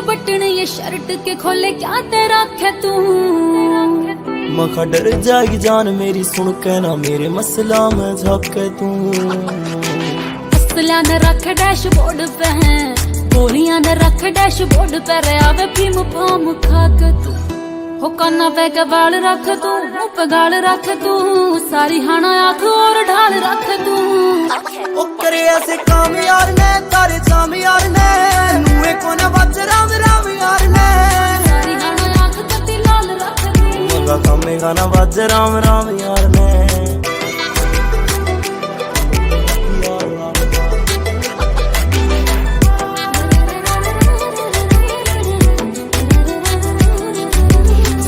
Button ये shirt के खोले क्या तेरा खे तू। मखा डर जाएगी जान मेरी सुन के ना मेरे मसला में झाके तू। असला न रख डैशबोर्ड पे है, गोलियां न रख डैशबोर्ड पे रे आवे भीम फाम खा के तू। हो काना पे के बाल रख तू, मुंह पे गाल रख तू, सारी हाना आंख और ढाल रख तू। ओ करे ऐसे काम यार ने तारे जाम यार ने नुए को न बच राम राम यार ने। सारी हाना आंख कती लाल रख तू। मगा कामे गाना बज राम राम यार ने।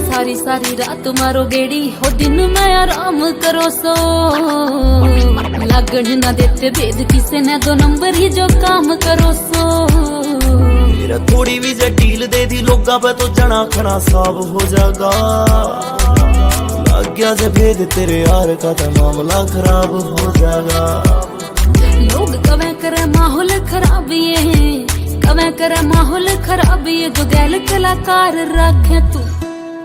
सारी सारी रात मारो गेड़ी हो दिन में आराम करो सो। लगन ना देते भेद किसे ने दो नंबर ही जो काम करो सो। मेरा थोड़ी भी जटील दे दी लोगा पे तो जना खना साफ हो जाएगा। लग गया से भेद तेरे यार का तो मामला खराब हो जाएगा। लोग कवे करे माहौल खराब ये, कवे करे माहौल खराब ये, जो गैल कलाकार रखे तू।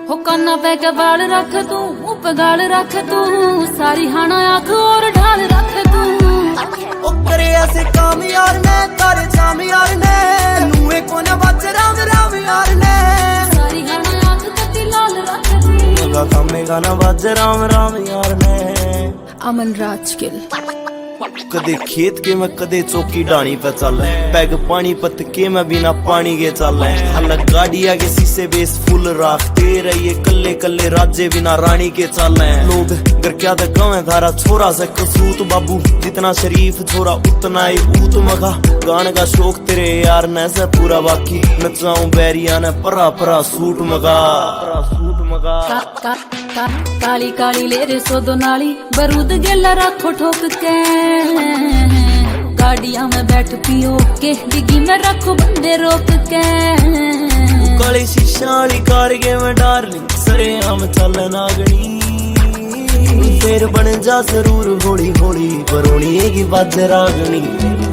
हो काना पे के बाल रख तू, मुंह पे गाल रख तू, सारी हाना आंख और ढाल रख तू। ओ करे ऐसे काम यार ने तारे जाम यार ने नुए को न बच राम राम यार ने। सारी हाना आंख कती लाल रख तू। मगा कामे गाना बज राम राम यार ने। अमन राजकिल कदे खेत के मैं कदे चौकी डाणी पे चल पैग पानी पत के मैं बिना पानी के चल। अलग गाड़ी आगे शीशे बेस फुल राखते रहिए कल्ले कल्ले राज्य बिना रानी के चल। लोग घर क्या कवे धारा छोरा से कसूत बाबू जितना शरीफ छोरा उतना ही ऊत। मगा गाने का शौक तेरे यार ने से पूरा बाकी नचाऊं बैरिया ने परा परा सूट मगा सूट मगा। काली काली ले रे सोदो नाली बरूद गेला रखो ठोक के। गाड़िया में बैठ पियो के डिगी में रखो बंदे रोक के। काली शीशा वाली कार के मैं डार्लिंग सरे हम चल नागनी। फिर बन जा जरूर होली होली बरोनी की बाज रागनी।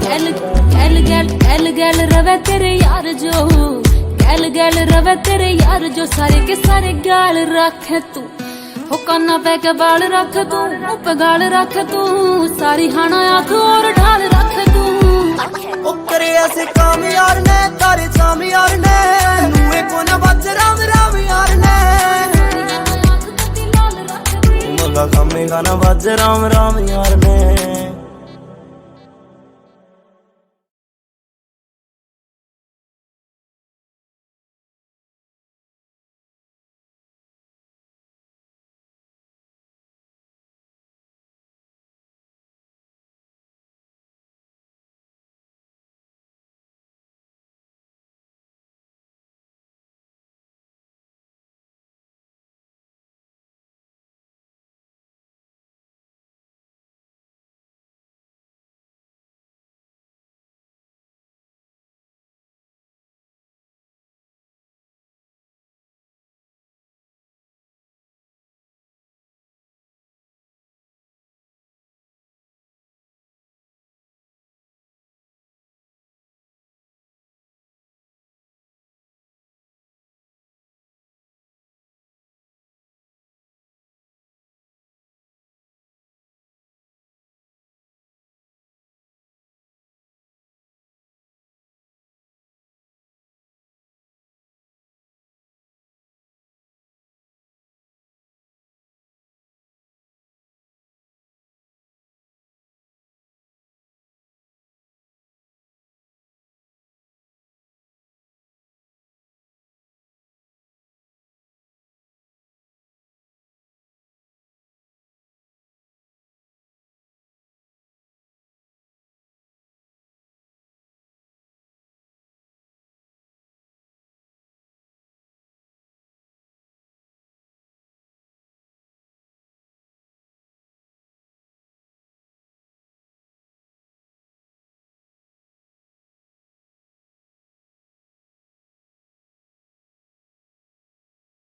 गैल गैल गैल गैल गैल रवे तेरे यार जो, गैल गैल रवे तेरे यार जो, सारे के सारे गाल रखे तू। हो काना पे के बाल रख तू, मुंह पे गाल रख तू, सारी हाना आंख और ढाल रख तू। ओ करे ऐसे काम यार ने तारे जाम यार ने नुए को न बच राम राम यार ने। मगा कामे गाना बज राम राम यार ने।